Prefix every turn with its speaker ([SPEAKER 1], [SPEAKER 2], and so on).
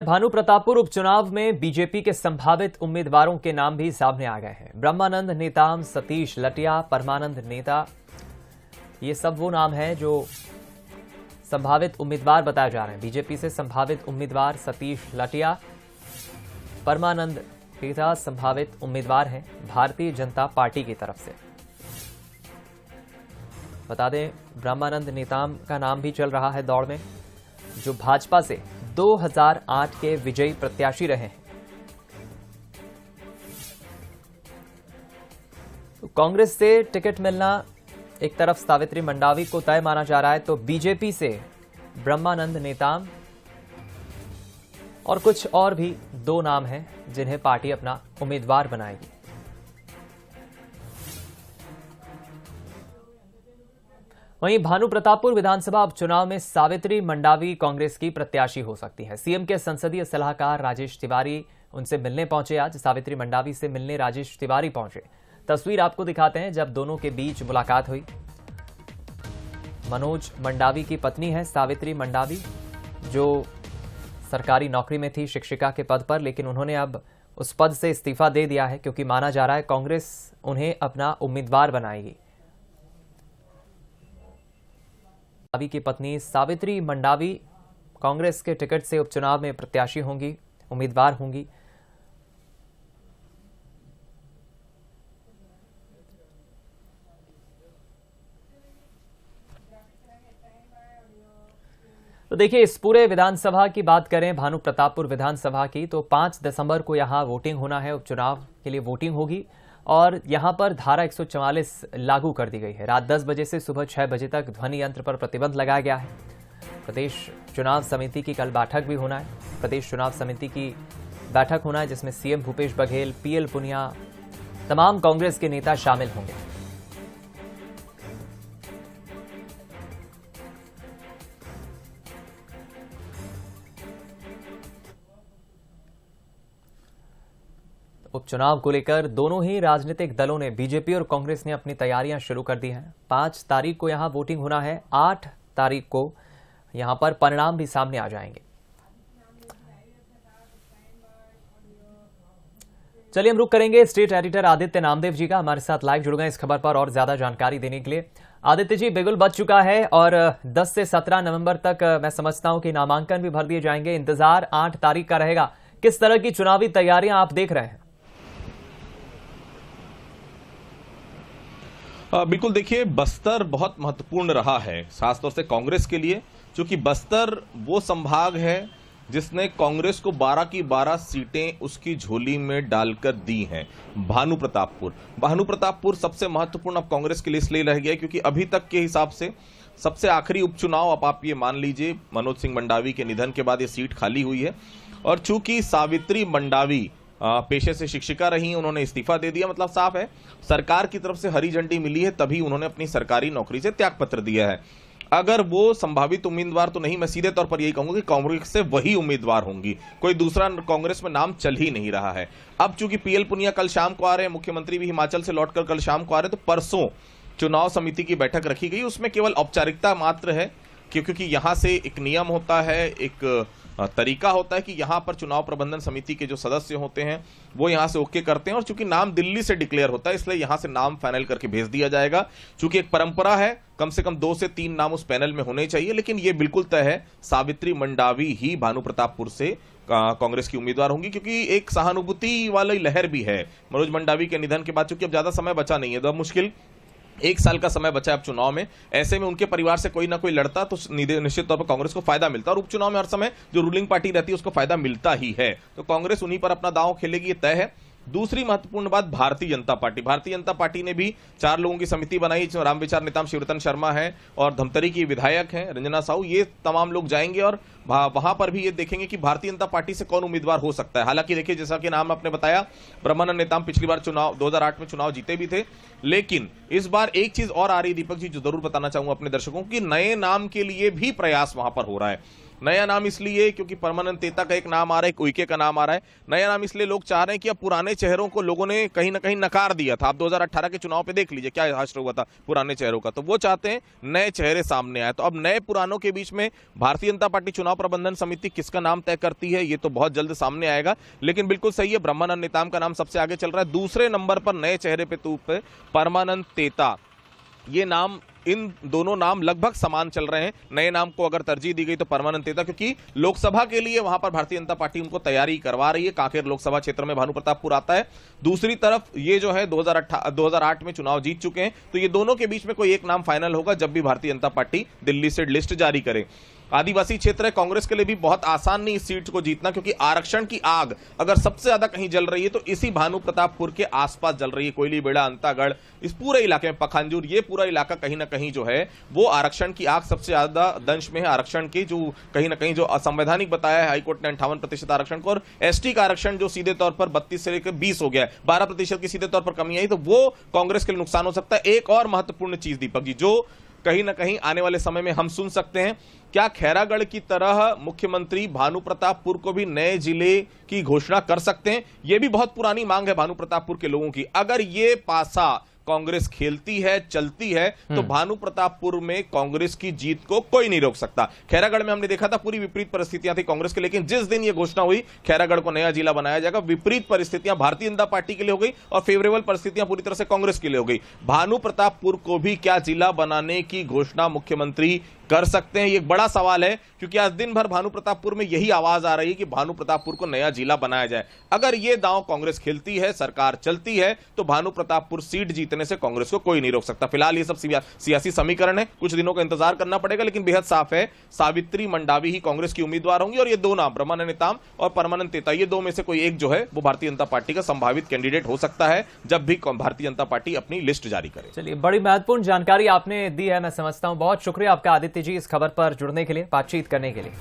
[SPEAKER 1] भानु प्रतापपुर उपचुनाव में बीजेपी के संभावित उम्मीदवारों के नाम भी सामने आ गए हैं। ब्रह्मानंद नेताम, सतीश लटिया, परमानंद नेता, ये सब वो नाम हैं जो संभावित उम्मीदवार बताए जा रहे हैं। बीजेपी से संभावित उम्मीदवार सतीश लटिया, परमानंद नेता संभावित उम्मीदवार हैं भारतीय जनता पार्टी की तरफ से। बता दें, ब्रह्मानंद नेताम का नाम भी चल रहा है दौड़ में, जो भाजपा से 2008 के विजयी प्रत्याशी रहे हैं। तो कांग्रेस से टिकट मिलना एक तरफ सावित्री मंडावी को तय माना जा रहा है, तो बीजेपी से ब्रह्मानंद नेताम और कुछ और भी दो नाम हैं जिन्हें पार्टी अपना उम्मीदवार बनाएगी। वहीं भानु प्रतापपुर विधानसभा उपचुनाव में सावित्री मंडावी कांग्रेस की प्रत्याशी हो सकती है। सीएम के संसदीय सलाहकार राजेश तिवारी उनसे मिलने पहुंचे। आज सावित्री मंडावी से मिलने राजेश तिवारी पहुंचे। तस्वीर आपको दिखाते हैं जब दोनों के बीच मुलाकात हुई। मनोज मंडावी की पत्नी है सावित्री मंडावी, जो सरकारी नौकरी में थी शिक्षिका के पद पर, लेकिन उन्होंने अब उस पद से इस्तीफा दे दिया है क्योंकि माना जा रहा है कांग्रेस उन्हें अपना उम्मीदवार बनाएगी। मंडावी की पत्नी सावित्री मंडावी कांग्रेस के टिकट से उपचुनाव में प्रत्याशी होंगी, उम्मीदवार होंगी। तो देखिए, इस पूरे विधानसभा की बात करें, भानु प्रतापपुर विधानसभा की, तो 5 दिसंबर को यहां वोटिंग होना है। उपचुनाव के लिए वोटिंग होगी और यहां पर धारा 144 लागू कर दी गई है। रात 10 बजे से सुबह 6 बजे तक ध्वनि यंत्र पर प्रतिबंध लगाया गया है। प्रदेश चुनाव समिति की कल बैठक भी होना है। प्रदेश चुनाव समिति की बैठक होना है जिसमें सीएम भूपेश बघेल, पीएल पुनिया, तमाम कांग्रेस के नेता शामिल होंगे। उपचुनाव को लेकर दोनों ही राजनीतिक दलों ने, बीजेपी और कांग्रेस ने अपनी तैयारियां शुरू कर दी हैं। 5 तारीख को यहां वोटिंग होना है। 8 तारीख को यहां पर परिणाम भी सामने आ जाएंगे। चलिए, हम रुक करेंगे स्टेट एडिटर आदित्य नामदेव जी का, हमारे साथ लाइव जुड़ गए इस खबर पर और ज्यादा जानकारी देने के लिए। आदित्य जी, बिगुल बज चुका है और 10 से 17 नवंबर तक मैं समझता हूं कि नामांकन भी भर दिए जाएंगे। इंतजार 8 तारीख का रहेगा। किस तरह की चुनावी तैयारियां आप देख रहे हैं?
[SPEAKER 2] बिल्कुल, देखिए, बस्तर बहुत महत्वपूर्ण रहा है खासतौर से कांग्रेस के लिए, क्योंकि बस्तर वो संभाग है जिसने कांग्रेस को 12 की 12 सीटें उसकी झोली में डालकर दी हैं। भानु प्रतापपुर सबसे महत्वपूर्ण अब कांग्रेस के लिए इसलिए रह गया क्योंकि अभी तक के हिसाब से सबसे आखिरी उपचुनाव, अब आप ये मान लीजिए, मनोज सिंह मंडावी के निधन के बाद ये सीट खाली हुई है। और चूंकि सावित्री मंडावी पेशे से शिक्षिका रही, उन्होंने इस्तीफा दे दिया, मतलब साफ है सरकार की तरफ से हरी झंडी मिली है, तभी उन्होंने अपनी सरकारी नौकरी से त्यागपत्र दिया है। अगर वो संभावित उम्मीदवार तो नहीं, मैं सीधे तौर पर यही कहूंगा कि कांग्रेस से वही उम्मीदवार होंगी, कोई दूसरा कांग्रेस में नाम चल ही नहीं रहा है। अब चूंकि पीएल पुनिया कल शाम को आ रहे हैं, मुख्यमंत्री भी हिमाचल से लौटकर कल शाम को आ रहे हैं, तो परसों चुनाव समिति की बैठक रखी गई। उसमें केवल औपचारिकता मात्र है क्योंकि यहां से एक नियम होता है, एक तरीका होता है कि यहां पर चुनाव प्रबंधन समिति के जो सदस्य होते हैं वो यहां से ओके करते हैं, और चूंकि नाम दिल्ली से डिक्लेयर होता है इसलिए यहां से नाम फाइनल करके भेज दिया जाएगा। चूंकि एक परंपरा है, कम से कम 2 से 3 नाम उस पैनल में होने चाहिए, लेकिन ये बिल्कुल तय है सावित्री मंडावी ही भानु प्रतापपुर से कांग्रेस की उम्मीदवार होंगी, क्योंकि एक सहानुभूति वाली लहर भी है मनोज मंडावी के निधन के बाद। चूंकि अब ज्यादा समय बचा नहीं है, तो मुश्किल 1 साल का समय बचा है अब चुनाव में, ऐसे में उनके परिवार से कोई ना कोई लड़ता तो निश्चित तौर पर कांग्रेस को फायदा मिलता, और उपचुनाव में हर समय जो रूलिंग पार्टी रहती है उसको फायदा मिलता ही है। तो कांग्रेस उन्हीं पर अपना दांव खेलेगी, ये तय है। दूसरी महत्वपूर्ण बात, भारतीय जनता पार्टी ने भी 4 लोगों की समिति बनाई, जो रामविचार नेताम शिवरतन शर्मा है और धमतरी की विधायक हैं रंजना साहू, ये तमाम लोग जाएंगे और वहां पर भी ये देखेंगे कि भारतीय जनता पार्टी से कौन उम्मीदवार हो सकता है। हालांकि देखिए, जैसा कि नाम आपने बताया, ब्रह्मानंद नेताम पिछली बार चुनाव 2008 में चुनाव जीते भी थे, लेकिन इस बार एक चीज और आ रही दीपक जी, जो जरूर बताना चाहूंगा अपने दर्शकों की, नए नाम के लिए भी प्रयास वहां पर हो रहा है। नया नाम इसलिए क्योंकि परमानंद तेता का एक नाम आ रहा है, एक उइके का नाम आ रहा है। नया नाम इसलिए लोग चाह रहे हैं कि अब पुराने चेहरों को लोगों ने कहीं ना कहीं नकार दिया था। आप 2018 के चुनाव पे देख लीजिए क्या हाशिर हुआ था पुराने चेहरों का, तो वो चाहते हैं नए चेहरे सामने आए। तो अब नए पुरानों के बीच में भारतीय जनता पार्टी चुनाव प्रबंधन समिति किसका नाम तय करती है ये तो बहुत जल्द सामने आएगा। लेकिन बिल्कुल सही है, ब्रह्मानंद नेताम का नाम सबसे आगे चल रहा है। दूसरे नंबर पर नए चेहरे पे तूप पे परमानंद तेता, ये नाम, इन दोनों नाम लगभग समान चल रहे हैं। नए नाम को अगर तरजीह दी गई तो परमानंद तेता, क्योंकि लोकसभा के लिए वहां पर भारतीय जनता पार्टी उनको तैयारी करवा रही है। कांकेर लोकसभा क्षेत्र में भानु प्रतापपुर आता है। दूसरी तरफ ये जो है 2008 में चुनाव जीत चुके हैं, तो ये दोनों के बीच में कोई एक नाम फाइनल होगा जब भी भारतीय जनता पार्टी दिल्ली से लिस्ट जारी करे। आदिवासी क्षेत्र है, कांग्रेस के लिए भी बहुत आसान नहीं इस सीट को जीतना, क्योंकि आरक्षण की आग अगर सबसे ज्यादा कहीं जल रही है तो इसी भानु प्रतापपुर के आसपास जल रही है। कोयली बेड़ा, अंतागढ़, इस पूरे इलाके में पखांजूर, ये पूरा इलाका कहीं ना कहीं जो है वो आरक्षण की आग सबसे ज्यादा दंश में है। आरक्षण की जो कहीं ना कहीं जो असंवैधानिक बताया है हाईकोर्ट ने 58% आरक्षण को, और एसटी का आरक्षण जो सीधे तौर पर 32 से लेकर 20 हो गया है, 12% की सीधे तौर पर कमी आई, तो वो कांग्रेस के लिए नुकसान हो सकता है। एक और महत्वपूर्ण चीज दीपक जी जो कहीं ना कहीं आने वाले समय में हम सुन सकते हैं, क्या खैरागढ़ की तरह मुख्यमंत्री भानु प्रतापपुर को भी नए जिले की घोषणा कर सकते हैं? यह भी बहुत पुरानी मांग है भानु प्रतापपुर के लोगों की। अगर ये पासा कांग्रेस खेलती है, चलती है, तो भानु प्रतापपुर में कांग्रेस की जीत को कोई नहीं रोक सकता। खैरागढ़ में हमने देखा था पूरी विपरीत परिस्थितियां थी कांग्रेस के, लेकिन जिस दिन यह घोषणा हुई खैरागढ़ को नया जिला बनाया जाएगा, विपरीत परिस्थितियां भारतीय जनता पार्टी के लिए हो गई और फेवरेबल परिस्थितियां पूरी तरह से कांग्रेस के लिए हो गई। भानु प्रतापपुर को भी क्या जिला बनाने की घोषणा मुख्यमंत्री कर सकते हैं? ये एक बड़ा सवाल है, क्योंकि आज दिन भर भानु प्रतापपुर में यही आवाज आ रही है कि भानु प्रतापपुर को नया जिला बनाया जाए। अगर ये दांव कांग्रेस खेलती है, सरकार चलती है, तो भानु प्रतापपुर सीट जीतने से कांग्रेस को कोई नहीं रोक सकता। फिलहाल ये सब सियासी समीकरण है, कुछ दिनों का इंतजार करना पड़ेगा, लेकिन बेहद साफ है सावित्री मंडावी ही कांग्रेस की उम्मीदवार होंगी और ये दो नाम ब्रह्मानंद नेताम और परमानंद तेता, ये दो में से कोई एक जो है वो भारतीय जनता पार्टी का संभावित कैंडिडेट हो सकता है जब भी भारतीय जनता पार्टी अपनी लिस्ट जारी करे।
[SPEAKER 1] चलिए, बड़ी महत्वपूर्ण जानकारी आपने दी है, मैं समझता हूं। बहुत शुक्रिया आपका आदित्य जी इस खबर पर जुड़ने के लिए, बातचीत करने के लिए।